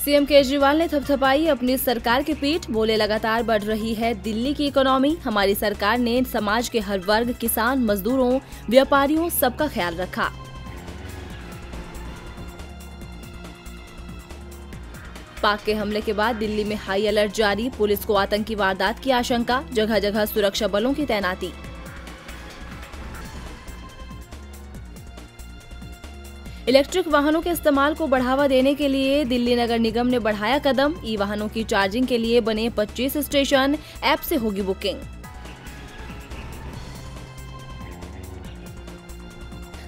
CM Kejriwal ने थपथपाई अपनी सरकार की पीठ, बोले लगातार बढ़ रही है दिल्ली की इकोनॉमी, हमारी सरकार ने समाज के हर वर्ग, किसान, मजदूरों, व्यापारियों, सबका ख्याल रखा। पाक के हमले के बाद दिल्ली में हाई अलर्ट जारी, पुलिस को आतंकी वारदात की आशंका, जगह जगह सुरक्षा बलों की तैनाती। इलेक्ट्रिक वाहनों के इस्तेमाल को बढ़ावा देने के लिए दिल्ली नगर निगम ने बढ़ाया कदम, ई वाहनों की चार्जिंग के लिए बने 25 स्टेशन, ऐप से होगी बुकिंग।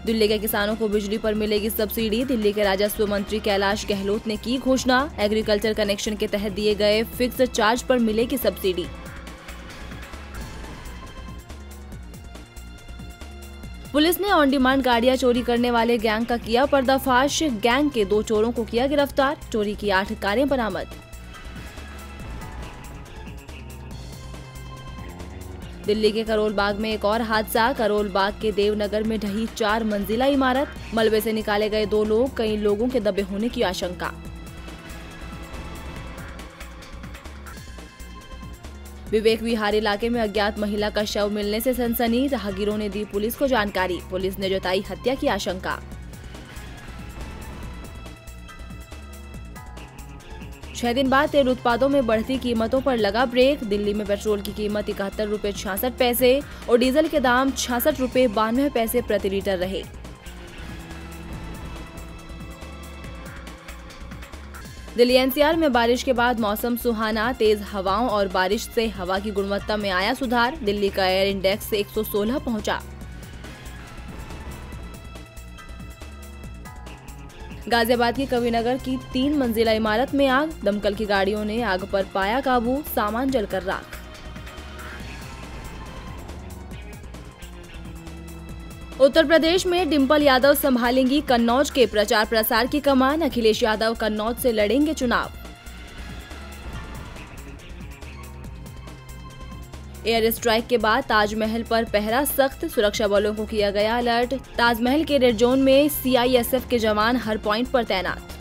दिल्ली के किसानों को बिजली पर मिलेगी सब्सिडी, दिल्ली के राजस्व मंत्री कैलाश गहलोत ने की घोषणा, एग्रीकल्चर कनेक्शन के तहत दिए गए फिक्स चार्ज पर मिलेगी सब्सिडी। पुलिस ने ऑन डिमांड गाड़ियां चोरी करने वाले गैंग का किया पर्दाफाश, गैंग के 2 चोरों को किया गिरफ्तार, चोरी की 8 कारें बरामद। दिल्ली के करोल बाग में एक और हादसा, करोल बाग के देवनगर में ढही 4 मंजिला इमारत, मलबे से निकाले गए 2 लोग, कई लोगों के दबे होने की आशंका। विवेक विहार इलाके में अज्ञात महिला का शव मिलने से सनसनी, राहगीरों ने दी पुलिस को जानकारी, पुलिस ने जताई हत्या की आशंका। 6 दिन बाद तेल उत्पादों में बढ़ती कीमतों पर लगा ब्रेक, दिल्ली में पेट्रोल की कीमत 71 रुपए 66 पैसे और डीजल के दाम 66 रुपए 92 पैसे प्रति लीटर रहे। दिल्ली एनसीआर में बारिश के बाद मौसम सुहाना, तेज हवाओं और बारिश से हवा की गुणवत्ता में आया सुधार, दिल्ली का एयर इंडेक्स 116 पहुंचा। गाजियाबाद की कविनगर की 3 मंजिला इमारत में आग, दमकल की गाड़ियों ने आग पर पाया काबू, सामान जलकर राख। उत्तर प्रदेश में डिंपल यादव संभालेंगी कन्नौज के प्रचार प्रसार की कमान, अखिलेश यादव कन्नौज से लड़ेंगे चुनाव। एयर स्ट्राइक के बाद ताजमहल पर पहरा सख्त, सुरक्षा बलों को किया गया अलर्ट, ताजमहल के रेड जोन में सीआईएसएफ के जवान हर पॉइंट पर तैनात।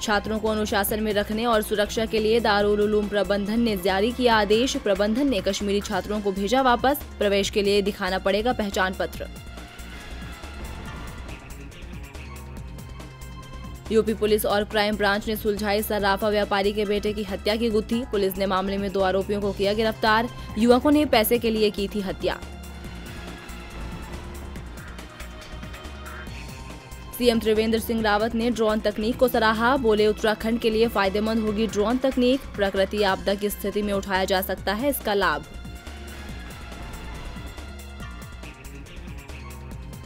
छात्रों को अनुशासन में रखने और सुरक्षा के लिए दारुल उलूम प्रबंधन ने जारी किया आदेश, प्रबंधन ने कश्मीरी छात्रों को भेजा वापस, प्रवेश के लिए दिखाना पड़ेगा पहचान पत्र। यूपी पुलिस और क्राइम ब्रांच ने सुलझाई सर्राफा व्यापारी के बेटे की हत्या की गुत्थी, पुलिस ने मामले में 2 आरोपियों को किया गिरफ्तार, युवकों ने पैसे के लिए की थी हत्या। सीएम त्रिवेंद्र सिंह रावत ने ड्रोन तकनीक को सराहा, बोले उत्तराखंड के लिए फायदेमंद होगी ड्रोन तकनीक, प्रकृति आपदा की स्थिति में उठाया जा सकता है इसका लाभ।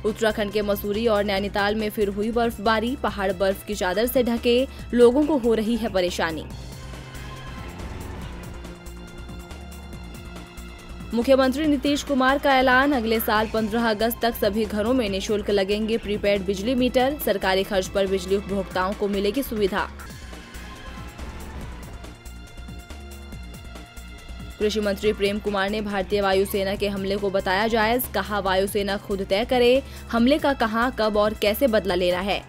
उत्तराखंड के मसूरी और नैनीताल में फिर हुई बर्फबारी, पहाड़ बर्फ की चादर से ढके, लोगों को हो रही है परेशानी। मुख्यमंत्री नीतीश कुमार का ऐलान, अगले साल 15 अगस्त तक सभी घरों में निःशुल्क लगेंगे प्रीपेड बिजली मीटर, सरकारी खर्च पर बिजली उपभोक्ताओं को मिलेगी सुविधा। कृषि मंत्री प्रेम कुमार ने भारतीय वायुसेना के हमले को बताया जायज, कहा वायुसेना खुद तय करे हमले का कहां, कब और कैसे बदला लेना है।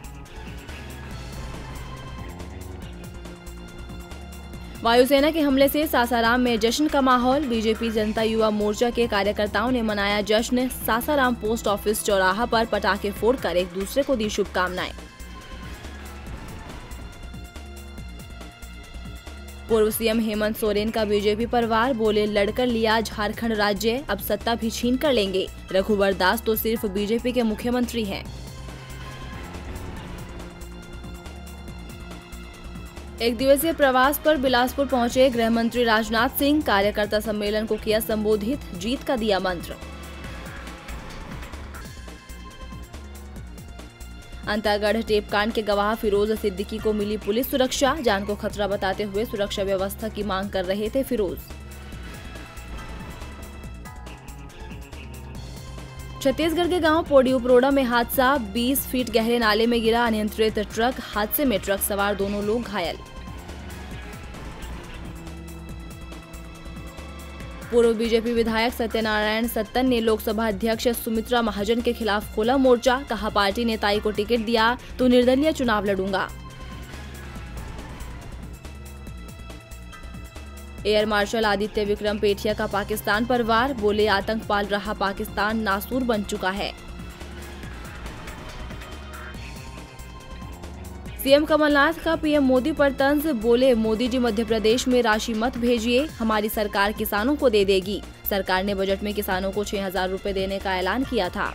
वायुसेना के हमले से सासाराम में जश्न का माहौल, बीजेपी जनता युवा मोर्चा के कार्यकर्ताओं ने मनाया जश्न, सासाराम पोस्ट ऑफिस चौराहा पर पटाखे फोड़कर एक दूसरे को दी शुभकामनाएं। पूर्व सीएम हेमंत सोरेन का बीजेपी पर वार, बोले लड़कर लिया झारखंड राज्य, अब सत्ता भी छीन कर लेंगे, रघुवर दास तो सिर्फ बीजेपी के मुख्यमंत्री हैं। एक दिवसीय प्रवास पर बिलासपुर पहुंचे गृह मंत्री राजनाथ सिंह, कार्यकर्ता सम्मेलन को किया संबोधित, जीत का दिया मंत्र। अंतागढ़ टेपकांड के गवाह फिरोज सिद्दीकी को मिली पुलिस सुरक्षा, जान को खतरा बताते हुए सुरक्षा व्यवस्था की मांग कर रहे थे फिरोज। छत्तीसगढ़ के गांव पोडी उपरोड़ा में हादसा, 20 फीट गहरे नाले में गिरा अनियंत्रित ट्रक, हादसे में ट्रक सवार दोनों लोग घायल। पूर्व बीजेपी विधायक सत्यनारायण सत्तन ने लोकसभा अध्यक्ष सुमित्रा महाजन के खिलाफ खोला मोर्चा, कहा पार्टी ने ताई को टिकट दिया तो निर्दलीय चुनाव लड़ूंगा। एयर मार्शल आदित्य विक्रम पेठिया का पाकिस्तान पर वार, बोले आतंक पाल रहा पाकिस्तान नासूर बन चुका है। सीएम कमलनाथ का पीएम मोदी पर तंज, बोले मोदी जी मध्य प्रदेश में राशि मत भेजिए, हमारी सरकार किसानों को दे देगी। सरकार ने बजट में किसानों को 6,000 रुपए देने का ऐलान किया था।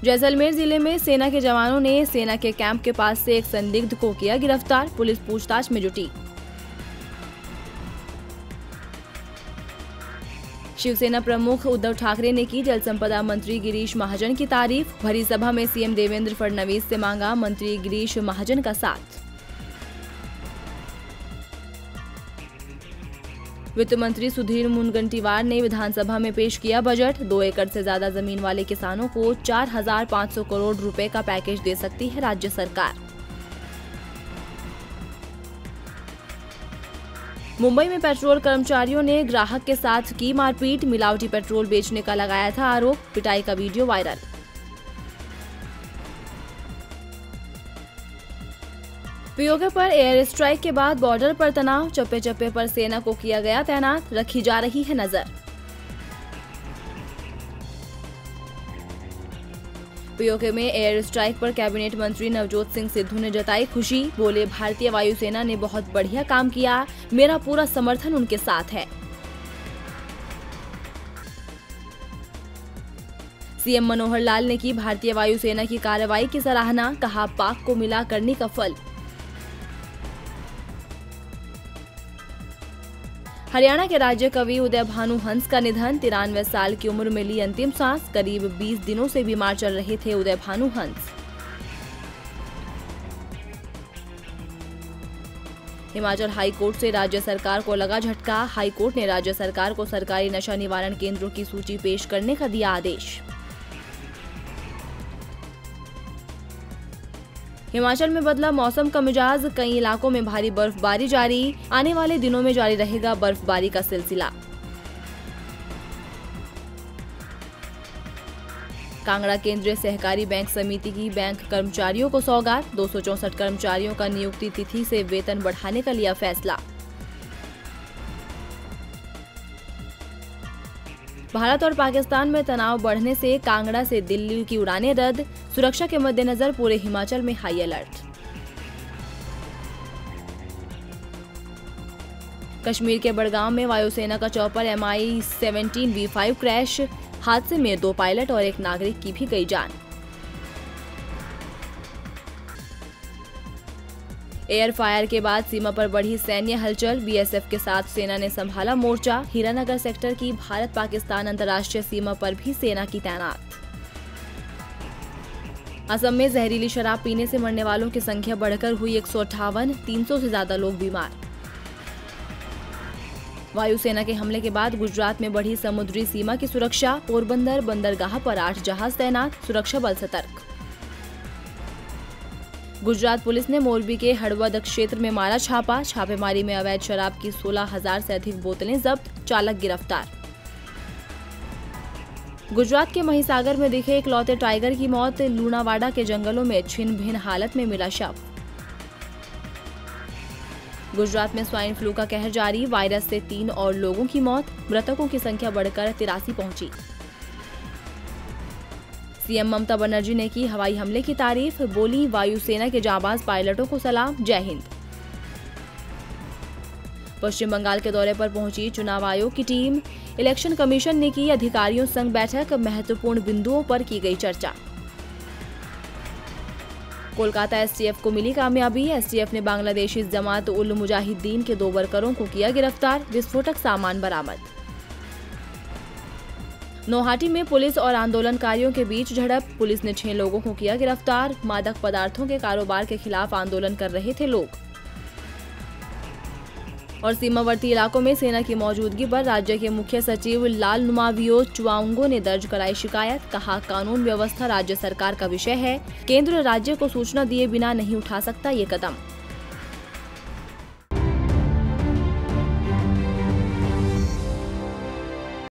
जैसलमेर जिले में सेना के जवानों ने सेना के कैंप के पास से एक संदिग्ध को किया गिरफ्तार, पुलिस पूछताछ में जुटी। शिवसेना प्रमुख उद्धव ठाकरे ने की जल संपदा मंत्री गिरीश महाजन की तारीफ, भरी सभा में सीएम देवेंद्र फडणवीस से मांगा मंत्री गिरीश महाजन का साथ। वित्त मंत्री सुधीर मुनगंटीवार ने विधानसभा में पेश किया बजट, 2 एकड़ से ज्यादा जमीन वाले किसानों को 4,500 करोड़ रुपए का पैकेज दे सकती है राज्य सरकार। मुंबई में पेट्रोल कर्मचारियों ने ग्राहक के साथ की मारपीट, मिलावटी पेट्रोल बेचने का लगाया था आरोप, पिटाई का वीडियो वायरल। पीओके पर एयर स्ट्राइक के बाद बॉर्डर पर तनाव, चप्पे चप्पे पर सेना को किया गया तैनात, रखी जा रही है नजर। पीओके में एयर स्ट्राइक पर कैबिनेट मंत्री नवजोत सिंह सिद्धू ने जताई खुशी, बोले भारतीय वायुसेना ने बहुत बढ़िया काम किया, मेरा पूरा समर्थन उनके साथ है। सीएम मनोहर लाल ने की भारतीय वायुसेना की कार्रवाई की सराहना, कहा पाक को मिला करनी का फल। हरियाणा के राज्य कवि उदय भानु हंस का निधन, 93 साल की उम्र में ली अंतिम सांस, करीब 20 दिनों से बीमार चल रहे थे उदय भानु हंस। हिमाचल हाई कोर्ट से राज्य सरकार को लगा झटका, हाई कोर्ट ने राज्य सरकार को सरकारी नशा निवारण केंद्रों की सूची पेश करने का दिया आदेश। हिमाचल में बदला मौसम का मिजाज, कई इलाकों में भारी बर्फबारी जारी, आने वाले दिनों में जारी रहेगा बर्फबारी का सिलसिला। कांगड़ा केंद्रीय सहकारी बैंक समिति की बैंक कर्मचारियों को सौगात, 264 कर्मचारियों का नियुक्ति तिथि से वेतन बढ़ाने का लिया फैसला। भारत और पाकिस्तान में तनाव बढ़ने से कांगड़ा से दिल्ली की उड़ानें रद्द, सुरक्षा के मद्देनजर पूरे हिमाचल में हाई अलर्ट। कश्मीर के बड़गांव में वायुसेना का चॉपर Mi-17 V5 क्रैश, हादसे में 2 पायलट और 1 नागरिक की भी गई जान। एयर फायर के बाद सीमा पर बढ़ी सैन्य हलचल, बीएसएफ के साथ सेना ने संभाला मोर्चा, हीरानगर सेक्टर की भारत पाकिस्तान अंतर्राष्ट्रीय सीमा पर भी सेना की तैनात। असम में जहरीली शराब पीने से मरने वालों की संख्या बढ़कर हुई 158, 300 से ज्यादा लोग बीमार। वायुसेना के हमले के बाद गुजरात में बढ़ी समुद्री सीमा की सुरक्षा, पोरबंदर बंदरगाह पर 8 जहाज तैनात, सुरक्षा बल सतर्क। गुजरात पुलिस ने मोरबी के हड़वद क्षेत्र में मारा छापा, छापेमारी में अवैध शराब की 16,000 से अधिक बोतलें जब्त, चालक गिरफ्तार। गुजरात के महिसागर में दिखे इकलौते टाइगर की मौत, लूणावाड़ा के जंगलों में छिन्न भिन्न हालत में मिला शव। गुजरात में स्वाइन फ्लू का कहर जारी, वायरस से 3 और लोगों की मौत, मृतकों की संख्या बढ़कर 83 पहुंची। सीएम ममता बनर्जी ने की हवाई हमले की तारीफ, बोली वायुसेना के जांबाज पायलटों को सलाम, जय हिंद। पश्चिम बंगाल के दौरे पर पहुंची चुनाव आयोग की टीम, इलेक्शन कमीशन ने की अधिकारियों संग बैठक, महत्वपूर्ण बिंदुओं पर की गई चर्चा। कोलकाता एसटीएफ को मिली कामयाबी, एसटीएफ ने बांग्लादेशी जमात उल मुजाहिदीन के 2 वर्करों को किया गिरफ्तार, विस्फोटक सामान बरामद। नौहाटी में पुलिस और आंदोलनकारियों के बीच झड़प, पुलिस ने 6 लोगों को किया गिरफ्तार, मादक पदार्थों के कारोबार के खिलाफ आंदोलन कर रहे थे लोग। और सीमावर्ती इलाकों में सेना की मौजूदगी पर राज्य के मुख्य सचिव लालनुमावियो चुआउंगो ने दर्ज कराई शिकायत, कहा कानून व्यवस्था राज्य सरकार का विषय है, केंद्र राज्य को सूचना दिए बिना नहीं उठा सकता ये कदम।